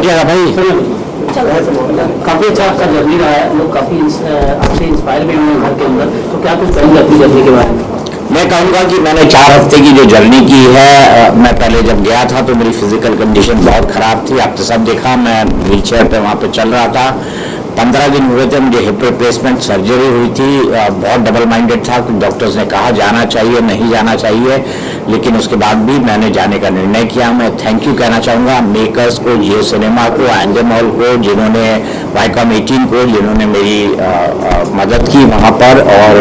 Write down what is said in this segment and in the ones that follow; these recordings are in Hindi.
उठेगा भाई। काफी अच्छा आपका जर्नी रहा है, लोग काफी आपसे इंस्पायर भी हुए घर के अंदर, तो क्या कुछ कहेंगे अपनी जर्नी के बारे में? मैं कहूँगा कि मैंने 4 हफ्ते की जो जर्नी की है, मैं पहले जब गया था तो मेरी फिजिकल कंडीशन बहुत ख़राब थी। आपने सब देखा, मैं व्हील चेयर पर वहाँ पे चल रहा था। 15 दिन हुए थे, मुझे हिप रिप्लेसमेंट सर्जरी हुई थी। बहुत डबल माइंडेड था, कुछ डॉक्टर्स ने कहा जाना चाहिए, नहीं जाना चाहिए, लेकिन उसके बाद भी मैंने जाने का निर्णय किया। मैं थैंक यू कहना चाहूँगा मेकर्स को, जियो सिनेमा को, एंजल मॉल को, जिन्होंने वाईकॉम 18 को, जिन्होंने मेरी मदद की वहाँ पर। और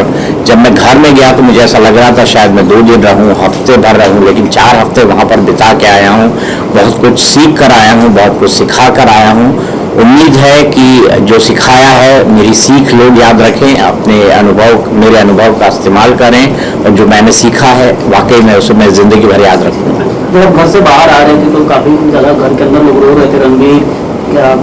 जब मैं घर में गया तो मुझे ऐसा लग रहा था शायद मैं 2 दिन रहूँ, हफ्ते भर रहूँ, लेकिन 4 हफ्ते वहाँ पर बिता के आया हूँ। बहुत कुछ सीख कर आया हूँ, बहुत कुछ सिखा कर आया हूँ। उम्मीद है कि जो सिखाया है मेरी सीख लोग याद रखें, अपने अनुभव, मेरे अनुभव का इस्तेमाल करें, और जो मैंने सीखा है वाकई में उसे मैं ज़िंदगी भर याद रखूँगा। जब आप घर से बाहर आ रहे थे तो काफी ज़्यादा घर के अंदर लोग रो रहे थे, रणवीर,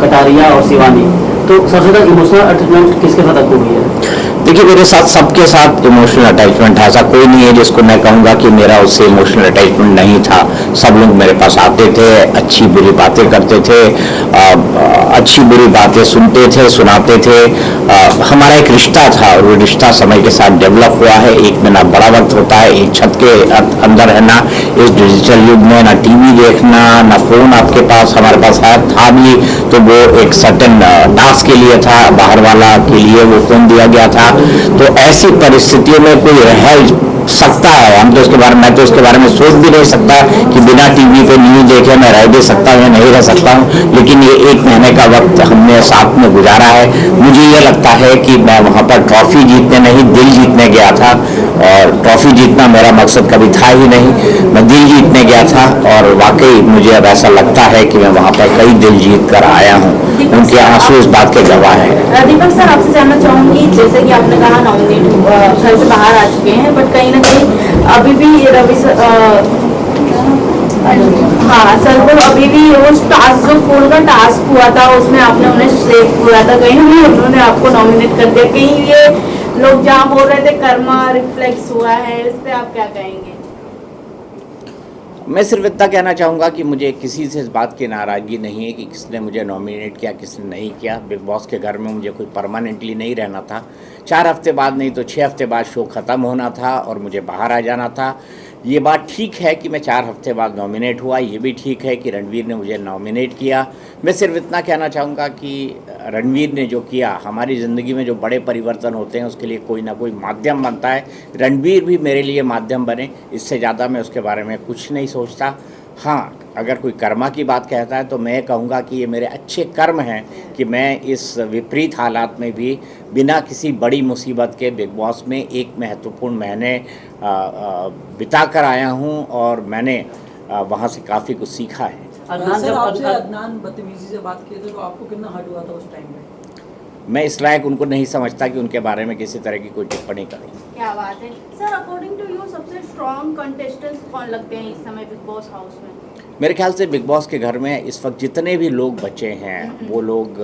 कटारिया और शिवानी, तो सबसे ज़्यादा इमोशनल अटैचमेंट किसके साथ आपको हुई है? देखिए, मेरे साथ सबके साथ इमोशनल अटैचमेंट है। ऐसा कोई नहीं है जिसको मैं कहूँगा कि मेरा उससे इमोशनल अटैचमेंट नहीं था। सब लोग मेरे पास आते थे, अच्छी बुरी बातें करते थे, अच्छी बुरी बातें सुनते थे, सुनाते थे। हमारा एक रिश्ता था और वो रिश्ता समय के साथ डेवलप हुआ है। एक में ना बड़ा वक्त होता है, एक छत के अंदर रहना इस डिजिटल युग में, ना टीवी देखना, ना फ़ोन आपके पास, हमारे पास है था भी तो वो एक सर्टेन टास्क के लिए था, बाहर वाला के लिए वो फ़ोन दिया गया था। तो ऐसी परिस्थितियों में कोई रह सकता है, हम तो उसके बारे में, मैं तो उसके बारे में सोच भी नहीं सकता कि बिना टीवी पे न्यूज़ देखे मैं रह भी सकता हूँ या नहीं रह सकता हूँ। लेकिन ये 1 महीने का वक्त हमने साथ में गुजारा है। मुझे ये लगता है कि मैं वहाँ पर ट्रॉफी जीतने नहीं, दिल जीतने गया था, और ट्रॉफी जीतना मेरा मकसद कभी था ही नहीं, मैं दिल जीतने गया था। और वाकई मुझे अब ऐसा लगता है कि मैं वहाँ पर कई दिल जीत कर आया हूँ। उनके आंसू इस बात के गवाह हैं। दीपक सर, आपसे जानना चाहूंगी, जैसे कि आपने कहा नॉमिनेट घर से बाहर आ चुके हैं, बट कहीं ना कहीं अभी भी रवि सर, हाँ सर, वो अभी भी वो टास्क, जो फोन का टास्क हुआ था उसमें आपने उन्हें सेव किया था, कहीं ना कहीं उन्होंने आपको नॉमिनेट कर दिया, कहीं ये लोग जहाँ बोल रहे थे कर्मा रिफ्लेक्स हुआ है, इस पे आप क्या कहेंगे? मैं सिर्फ इतना कहना चाहूँगा कि मुझे किसी से इस बात की नाराज़गी नहीं है कि किसने मुझे नॉमिनेट किया, किसने नहीं किया। बिग बॉस के घर में मुझे कोई परमानेंटली नहीं रहना था। 4 हफ्ते बाद नहीं तो 6 हफ्ते बाद शो ख़त्म होना था और मुझे बाहर आ जाना था। ये बात ठीक है कि मैं 4 हफ्ते बाद नॉमिनेट हुआ, ये भी ठीक है कि रणवीर ने मुझे नॉमिनेट किया। मैं सिर्फ इतना कहना चाहूँगा कि रणवीर ने जो किया, हमारी ज़िंदगी में जो बड़े परिवर्तन होते हैं उसके लिए कोई ना कोई माध्यम बनता है। रणवीर भी मेरे लिए माध्यम बने, इससे ज़्यादा मैं उसके बारे में कुछ नहीं सोचता। हाँ, अगर कोई कर्मा की बात कहता है तो मैं कहूँगा कि ये मेरे अच्छे कर्म हैं कि मैं इस विपरीत हालात में भी बिना किसी बड़ी मुसीबत के बिग बॉस में एक महत्वपूर्ण महीने बिता कर आया हूँ, और मैंने वहाँ से काफ़ी कुछ सीखा है। अदनान बदतमीजी से बात किए थे तो आपको कितना हर्ट हुआ था उस टाइम पे? मैं इस लायक उनको नहीं समझता कि उनके बारे में किसी तरह की कोई टिप्पणी करें। क्या बात है सर, अकॉर्डिंग टू यू सबसे स्ट्रॉन्ग कंटेस्टेंट्स कौन लगते हैं इस समय बिग बॉस हाउस में? मेरे ख्याल से बिग बॉस के घर में इस वक्त जितने भी लोग बचे हैं वो लोग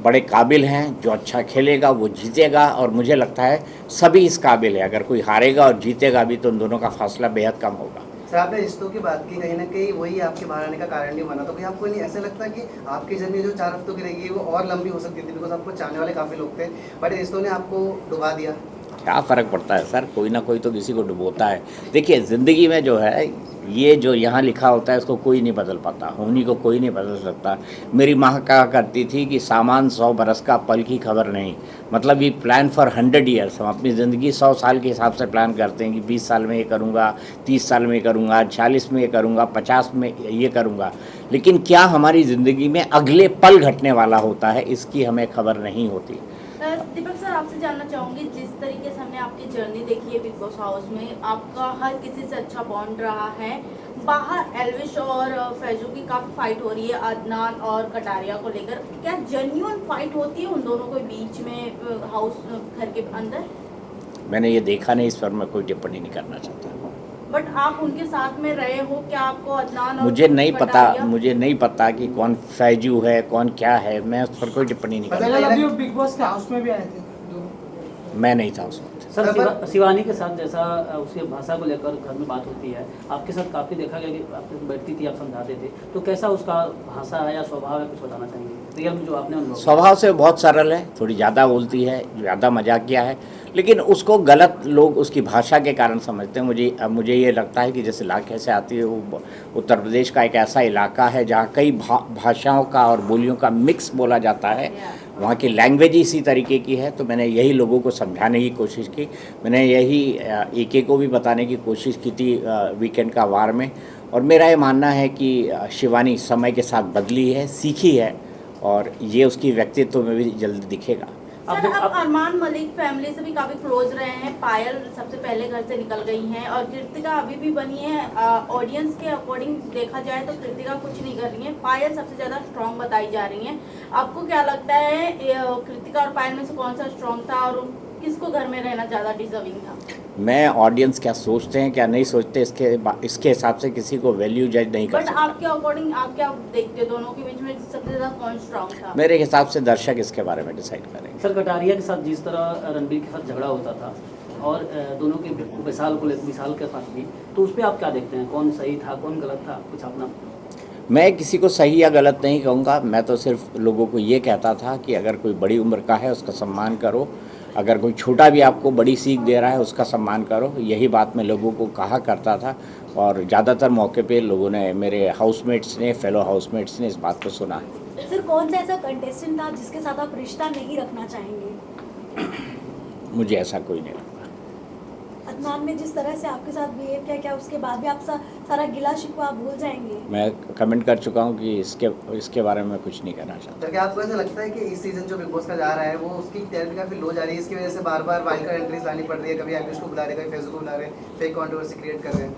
बड़े काबिल हैं। जो अच्छा खेलेगा वो जीतेगा, और मुझे लगता है सभी इस काबिल है। अगर कोई हारेगा और जीतेगा भी तो उन दोनों का फासला बेहद कम होगा। सर, आपने रिश्तों की बात की, कहीं ना कहीं वही आपके बाहर आने का कारण नहीं बना, तो कहीं आपको नहीं ऐसा लगता कि आपकी जर्नी जो 4 हफ्तों की रहेगी वो और लंबी हो सकती थी, बिकॉज आपको चाहने वाले काफ़ी लोग थे, बट रिश्तों ने आपको डुबा दिया? क्या फ़र्क पड़ता है सर, कोई ना कोई तो किसी को डुबोता है। देखिए, ज़िंदगी में जो है ये जो यहाँ लिखा होता है इसको कोई नहीं बदल पाता, होनी को कोई नहीं बदल सकता। मेरी माँ कहा करती थी कि सामान 100 बरस का, पल की खबर नहीं। मतलब ये प्लान फॉर 100 ईयर्स, हम अपनी ज़िंदगी 100 साल के हिसाब से प्लान करते हैं कि 20 साल में ये करूँगा, 30 साल में ये करूँगा, 40 में ये करूँगा, 50 में ये करूँगा, लेकिन क्या हमारी ज़िंदगी में अगले पल घटने वाला होता है इसकी हमें खबर नहीं होती। दीपक सर, आपसे जानना चाहूँगी, जिस तरीके से हमने आपकी जर्नी देखी है बिग बॉस हाउस में, आपका हर किसी से अच्छा बॉन्ड रहा है। बाहर एल्विश और फैजू की काफ़ी फाइट हो रही है अदनान और कटारिया को लेकर, क्या जेन्युइन फाइट होती है उन दोनों के बीच में हाउस घर के अंदर? मैंने ये देखा नहीं, इस पर मैं कोई टिप्पणी नहीं करना चाहता। बट आप उनके साथ में रहे हो, क्या आपको अदनान और मुझे नहीं पता कि कौन फैजू है, कौन क्या है, मैं उस पर कोई टिप्पणी नहीं करता। बिग बॉस के हाउस में भी आए थे दोनों? मैं नहीं था उस वक्त। सर शिवानी के साथ जैसा उसके भाषा को लेकर घर में बात होती है, आपके साथ काफ़ी देखा गया कि आपके साथ बैठती थी, आप समझाते थे, तो कैसा उसका भाषा है या स्वभाव है, कुछ बताना चाहेंगे रियल में जो आपने अनुभव किया? स्वभाव से बहुत सरल है, थोड़ी ज़्यादा बोलती है, ज़्यादा मजाकिया है, लेकिन उसको गलत लोग उसकी भाषा के कारण समझते हैं। मुझे ये लगता है कि जिस इलाके से आती है वो उत्तर प्रदेश का एक ऐसा इलाका है जहाँ कई भाषाओं का और बोलियों का मिक्स बोला जाता है। वहाँ की लैंग्वेज इसी तरीके की है, तो मैंने यही लोगों को समझाने की कोशिश की। मैंने यही एके को भी बताने की कोशिश की थी वीकेंड का वार में। और मेरा ये मानना है कि शिवानी समय के साथ बदली है, सीखी है, और ये उसकी व्यक्तित्व में भी जल्दी दिखेगा। सर, आप अरमान मलिक फैमिली से भी काफी क्लोज रहे हैं। पायल सबसे पहले घर से निकल गई हैं और कृतिका अभी भी बनी है। ऑडियंस के अकॉर्डिंग देखा जाए तो कृतिका कुछ नहीं कर रही है, पायल सबसे ज्यादा स्ट्रांग बताई जा रही है। आपको क्या लगता है कृतिका और पायल में से कौन सा स्ट्रांग था और किसको घर में रहना ज्यादा डिजर्विंग था? मैं ऑडियंस क्या सोचते हैं क्या नहीं सोचते इसके हिसाब से किसी को वैल्यू जज नहीं कर बट सकता। आपके अकॉर्डिंग आप क्या देखते हो, दोनों के बीच में सबसे ज्यादा कौन स्ट्रांग था? मेरे हिसाब से दर्शक इसके बारे में डिसाइड करेंगे। सर, कटारिया के साथ जिस तरह रणबीर के साथ झगड़ा होता था और दोनों के विशाल के साथ भी, तो उस पर आप क्या देखते हैं, कौन सही था कौन गलत था, कुछ अपना? मैं किसी को सही या गलत नहीं कहूँगा, मैं तो सिर्फ लोगों को ये कहता था कि अगर कोई बड़ी उम्र का है उसका सम्मान करो, अगर कोई छोटा भी आपको बड़ी सीख दे रहा है उसका सम्मान करो। यही बात मैं लोगों को कहा करता था और ज़्यादातर मौके पे लोगों ने, मेरे हाउसमेट्स ने, फेलो हाउसमेट्स ने इस बात को सुना है। सर, कौन सा ऐसा कंटेस्टेंट था जिसके साथ आप रिश्ता नहीं रखना चाहेंगे? मुझे ऐसा कोई नहीं लगता। अदनान ने जिस तरह से आपके साथ बिहेव किया, क्या उसके बाद भी आप सारा गिला शिकवा आप भूल जाएंगे? मैं कमेंट कर चुका हूँ कि इसके बारे में कुछ नहीं कहना चाहता। तो क्या आपको ऐसा लगता है कि इस सीजन जो बिग बॉस का जा रहा है वो उसकी टीआरपी काफी लो जा रही है, इसकी वजह से बार बार वाइल्ड कार्ड एंट्रीज लानी पड़ रही है, कभी एल्विश को बुला रहे, कभी फेसबुक को बुला रहे, फेक कंट्रोवर्सी क्रिएट कर रहे हैं?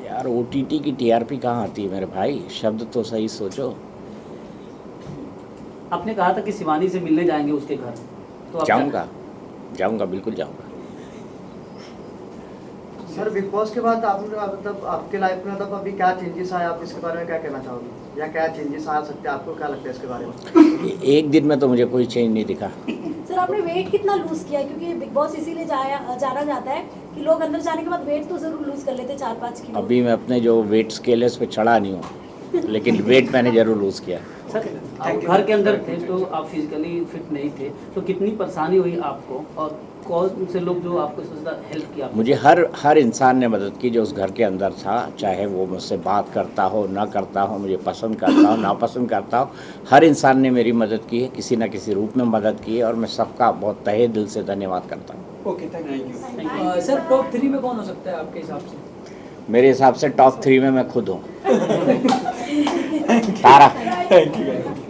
यार OTT की टीआरपी कहाँ आती है मेरे भाई, शब्द तो सही सोचो। आपने कहा था कि शिवानी से मिलने जाएंगे उसके घर, तो जाऊँगा बिल्कुल जाऊँगा। सर, बिग बॉस के बाद आपने मतलब आपके लाइफ में मतलब अभी क्या चेंजेस आए, आप इसके बारे में क्या कहना चाहोगे, या क्या चेंजेस आ सकते हैं, आपको क्या लगता है इसके बारे में? एक दिन में तो मुझे कोई चेंज नहीं दिखा। सर, आपने वेट कितना लूज किया? क्योंकि बिग बॉस इसीलिए जाना जाता है कि लोग अंदर जाने के बाद वेट तो जरूर लूज कर लेते हैं, 4-5 किलो। अभी मैं अपने जो वेट स्केल है उस पर चढ़ा नहीं हूँ, लेकिन वेट मैंने जरूर लूज़ किया। सर, आप घर के अंदर थे तो आप फिजिकली फिट नहीं थे, तो कितनी परेशानी हुई आपको और कौन से लोग जो आपको सबसे ज़्यादा हेल्प किया? मुझे हर इंसान ने मदद की जो उस घर के अंदर था, चाहे वो मुझसे बात करता हो ना करता हो, मुझे पसंद करता हो ना पसंद करता हो, हर इंसान ने मेरी मदद की है, किसी न किसी रूप में मदद की है, और मैं सबका बहुत तहे दिल से धन्यवाद करता हूँ। Okay, thank you. Sir, top 3 में कौन हो सकता है आपके हिसाब से? मेरे हिसाब से टॉप 3 में मैं खुद हूँ। तारा। Thank you.